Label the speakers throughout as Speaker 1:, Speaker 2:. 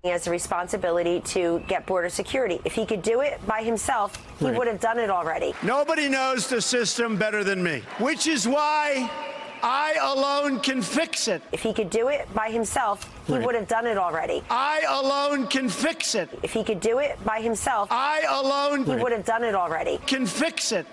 Speaker 1: He has the responsibility to get border security. If he could do it by himself, he would have done it already.
Speaker 2: Nobody knows the system better than me, which is why I alone can fix it.
Speaker 1: If he could do it by himself, he would have done it already.
Speaker 2: I alone can fix it.
Speaker 1: If he could do it by himself,
Speaker 2: I alone
Speaker 1: he would have done it already.
Speaker 2: Can fix it.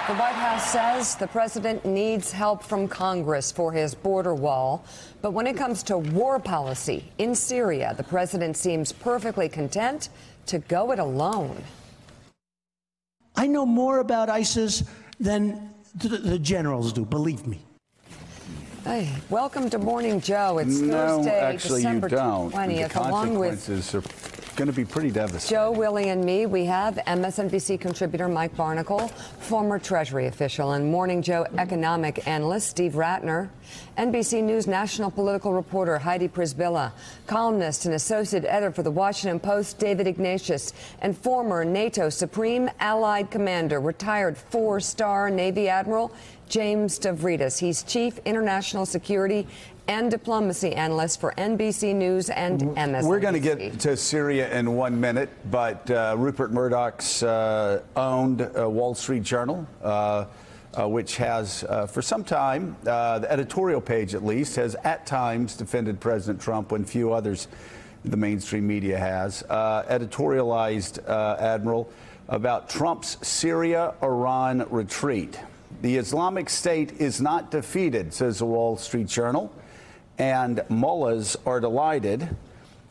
Speaker 3: The White House says the president needs help from Congress for his border wall. But when it comes to war policy in Syria, the president seems perfectly content to go it alone.
Speaker 4: I know more about ISIS than the generals do, believe me.
Speaker 3: Hey, welcome to Morning Joe. It's Thursday,
Speaker 5: actually,
Speaker 3: December
Speaker 5: you don't.
Speaker 3: 20th.
Speaker 5: The consequences are going to be pretty devastating.
Speaker 3: Joe, Willie, and me, we have MSNBC contributor Mike Barnicle, former Treasury official, and Morning Joe economic analyst Steve Ratner, NBC News national political reporter Heidi Prisbilla, columnist and associate editor for The Washington Post David Ignatius, and former NATO Supreme Allied Commander, retired 4-star Navy Admiral James Stavridis. He's Chief International Security and Diplomacy Analyst for NBC News and MSNBC.
Speaker 5: We're going to get to Syria in 1 minute, but Rupert Murdoch's owned Wall Street Journal, which has for some time, the editorial page at least, has at times defended President Trump when few others the mainstream media has, editorialized Admiral about Trump's Syria-Iran retreat. The Islamic State is not defeated, says the Wall Street Journal, and mullahs are delighted.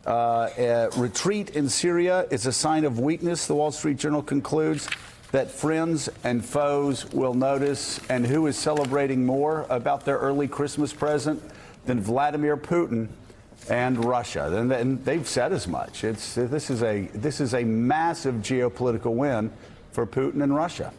Speaker 5: Retreat in Syria is a sign of weakness, the Wall Street Journal concludes, that friends and foes will notice. And who is celebrating more about their early Christmas present than Vladimir Putin and Russia? And they've said as much. This is a massive geopolitical win for Putin and Russia.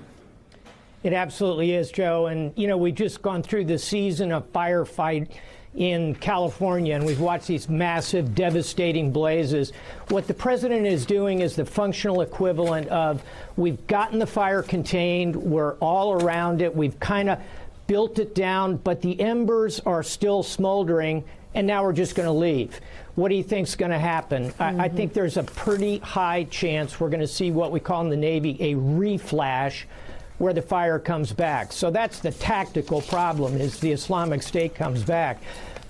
Speaker 6: It absolutely is, Joe. And, you know, we've just gone through the season of firefight in California, and we've watched these massive, devastating blazes. What the president is doing is the functional equivalent of, we've gotten the fire contained, we're all around it, we've kind of built it down, but the embers are still smoldering, and now we're just going to leave. What do you think's going to happen? I think there's a pretty high chance we're going to see what we call in the Navy a reflash, where the fire comes back. So that's the tactical problem, is the Islamic State comes back.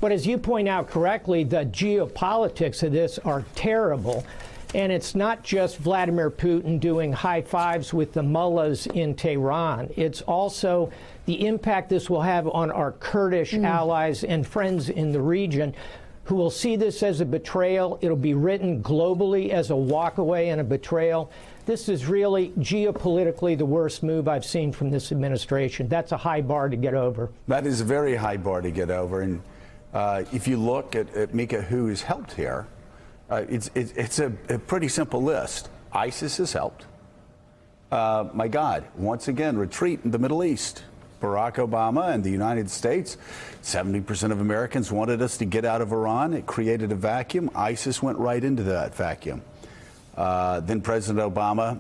Speaker 6: But as you point out correctly, the geopolitics of this are terrible. And it's not just Vladimir Putin doing high fives with the mullahs in Tehran. It's also the impact this will have on our Kurdish allies and friends in the region, who will see this as a betrayal. It'll be written globally as a walkaway and a betrayal. This is really geopolitically the worst move I've seen from this administration. That's a high bar to get over. That is a very high bar to get over. And if you look at Mika, who has helped here, it's a pretty simple list. ISIS has helped. My God, once again, retreat in the Middle East. Barack Obama and the United States, 70% of Americans wanted us to get out of Iran. It created a vacuum. ISIS went right into that vacuum. Then President Obama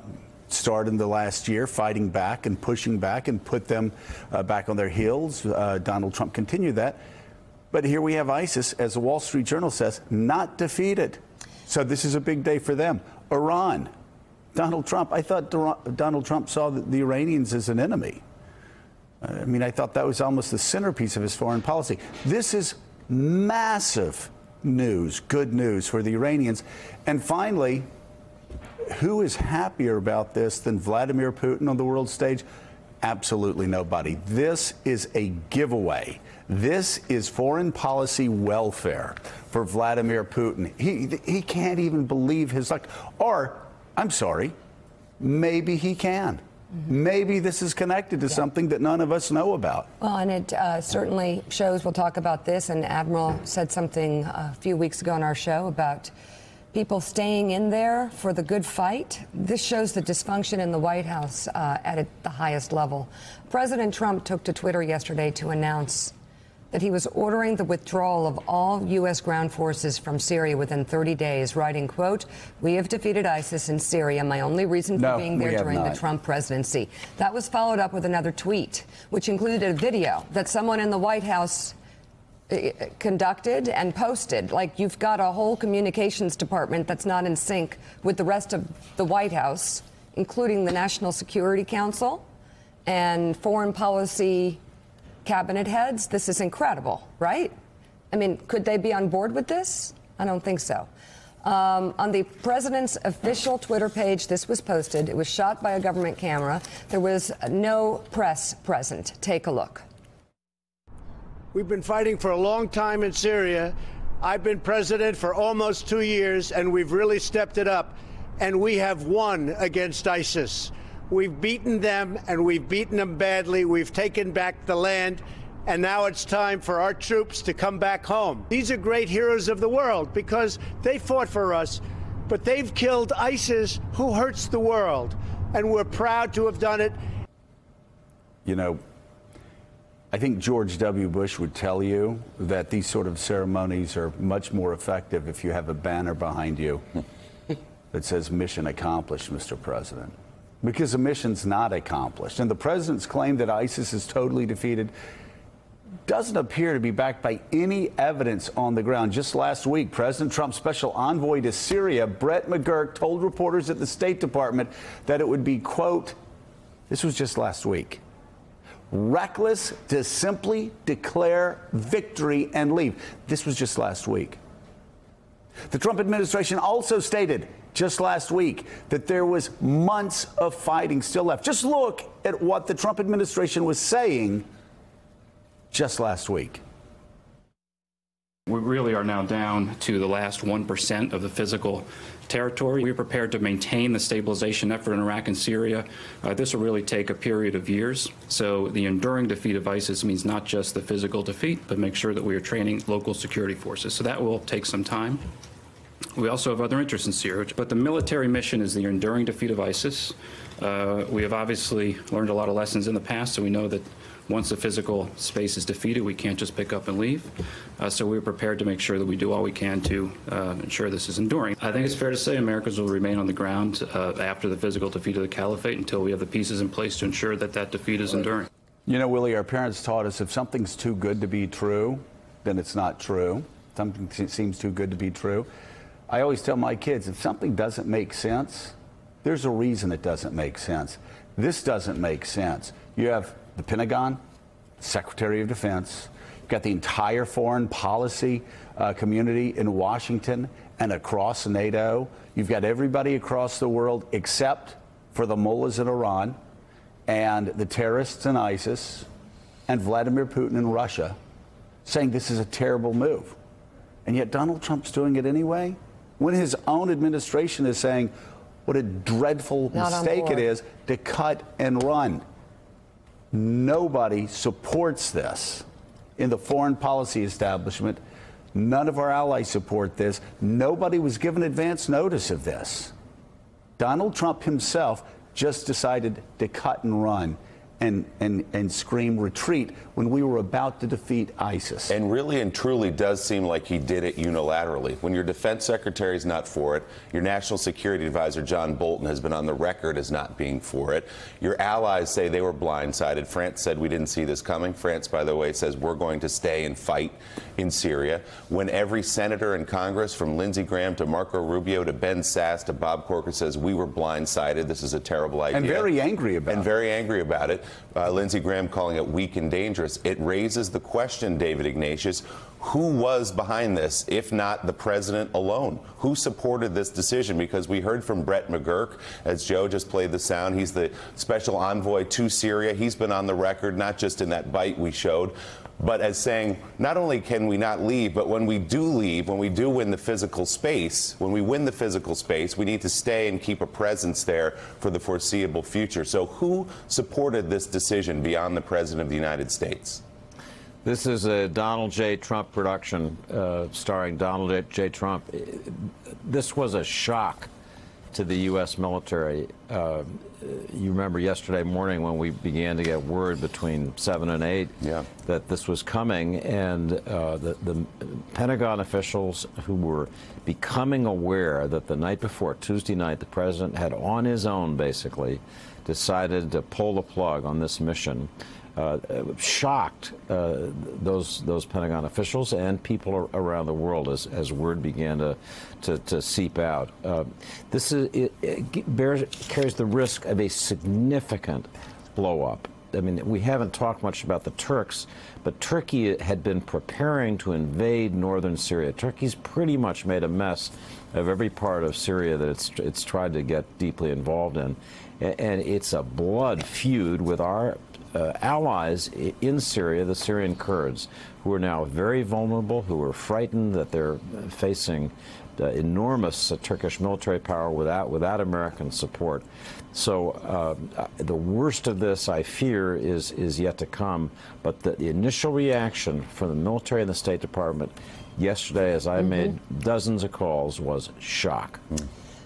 Speaker 6: started in the last year fighting back and pushing back and put them back on their heels. Donald Trump continued that. But here we have ISIS, as the Wall Street Journal says, not defeated. So this is a big day for them. Iran, Donald Trump. I thought Donald Trump saw the Iranians as an enemy. I mean, I thought that was almost the centerpiece of his foreign policy. This is massive news, good news for the Iranians. And finally, who is happier about this than Vladimir Putin on the world stage? Absolutely nobody. This is a giveaway. This is foreign policy welfare for Vladimir Putin. He can't even believe his luck. Or, I'm sorry, maybe he can. Maybe this is connected to something that none of us know about.
Speaker 3: Well, and it certainly shows, we'll talk about this, and Admiral said something a few weeks ago on our show about people staying in there for the good fight. This shows the dysfunction in the White House at the highest level. President Trump took to Twitter yesterday to announce that he was ordering the withdrawal of all U.S. ground forces from Syria within 30 days, writing, quote, "We have defeated ISIS in Syria. My only reason for being there during the Trump presidency." That was followed up with another tweet, which included a video that someone in the White House conducted and posted. Like, you've got a whole communications department that's not in sync with the rest of the White House, including the National Security Council and foreign policy cabinet heads. This is incredible, right? I mean, could they be on board with this? I don't think so. On the president's official Twitter page, this was posted. It was shot by a government camera. There was no press present. Take a look.
Speaker 2: We've been fighting for a long time in Syria. I've been president for almost 2 years, and we've really stepped it up. And we have won against ISIS. We've beaten them, and we've beaten them badly. We've taken back the land, and now it's time for our troops to come back home. These are great heroes of the world because they fought for us, but they've killed ISIS, who hurts the world, and we're proud to have done it.
Speaker 5: You know, I think George W. Bush would tell you that these sort of ceremonies are much more effective if you have a banner behind you that says "Mission Accomplished, Mr. President." Because the mission's not accomplished. And the president's claim that ISIS is totally defeated doesn't appear to be backed by any evidence on the ground. Just last week, President Trump's special envoy to Syria, Brett McGurk, told reporters at the State Department that it would be, quote, this was just last week, reckless to simply declare victory and leave. This was just last week. The Trump administration also stated just last week that there was months of fighting still left. Just look at what the Trump administration was saying just last week.
Speaker 7: We really are now down to the last 1% of the physical territory. We are prepared to maintain the stabilization effort in Iraq and Syria. This will really take a period of years. So the enduring defeat of ISIS means not just the physical defeat, but make sure that we are training local security forces. So that will take some time. We also have other interests in Syria, but the military mission is the enduring defeat of ISIS. We have obviously learned a lot of lessons in the past, so we know that once the physical space is defeated, we can't just pick up and leave. So we're prepared to make sure that we do all we can to ensure this is enduring. I think it's fair to say Americans will remain on the ground after the physical defeat of the caliphate until we have the pieces in place to ensure that that defeat is enduring.
Speaker 5: You know, Willie, our parents taught us if something's too good to be true, then it's not true. Something seems too good to be true. I always tell my kids, if something doesn't make sense, there's a reason it doesn't make sense. This doesn't make sense. You have the Pentagon, Secretary of Defense, you've got the entire foreign policy community in Washington and across NATO. You've got everybody across the world except for the mullahs in Iran and the terrorists in ISIS and Vladimir Putin in Russia saying this is a terrible move. And yet Donald Trump's doing it anyway, when his own administration is saying what a dreadful mistake it is to cut and run. Nobody supports this in the foreign policy establishment. None of our allies support this. Nobody was given advance notice of this. Donald Trump himself just decided to cut and run and scream retreat when we were about to defeat ISIS.
Speaker 8: And really and truly does seem like he did it unilaterally. When your defense secretary is not for it, your national security advisor, John Bolton, has been on the record as not being for it. Your allies say they were blindsided. France said we didn't see this coming. France, by the way, says we're going to stay and fight in Syria. When every senator in Congress, from Lindsey Graham to Marco Rubio to Ben Sasse to Bob Corker, says we were blindsided, this is a terrible idea.
Speaker 5: And very angry about it.
Speaker 8: And very angry about it. Lindsey Graham calling it weak and dangerous. It raises the question, David Ignatius, who was behind this, if not the president alone? Who supported this decision? Because we heard from Brett McGurk, as Joe just played the sound. He's the special envoy to Syria. He's been on the record, not just in that bite we showed, but as saying, not only can we not leave, but when we do leave, when we do win the physical space, when we win the physical space, we need to stay and keep a presence there for the foreseeable future. So who supported this decision beyond the President of the United States?
Speaker 9: This is a Donald J. Trump production starring Donald J. Trump. This was a shock to the U.S. military. You remember yesterday morning when we began to get word between 7 and 8 that this was coming, and the Pentagon officials who were becoming aware that the night before, Tuesday night, the president had on his own basically decided to pull the plug on this mission. shocked those Pentagon officials and people around the world as word began to seep out. This carries the risk of a significant blow-up. I mean, we haven't talked much about the Turks, but Turkey had been preparing to invade northern Syria. Turkey's pretty much made a mess of every part of Syria that it's tried to get deeply involved in. And it's a blood feud with our allies in Syria, the Syrian Kurds, who are now very vulnerable, who are frightened that they're facing enormous Turkish military power without American support. So the worst of this, I fear, is yet to come. But the initial reaction from the military and the State Department yesterday, as I made dozens of calls, was shock.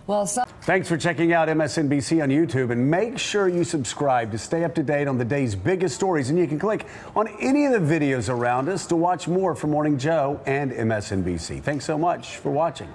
Speaker 3: Well,
Speaker 5: thanks for checking out MSNBC on YouTube, and make sure you subscribe to stay up to date on the day's biggest stories. And you can click on any of the videos around us to watch more from Morning Joe and MSNBC. Thanks so much for watching.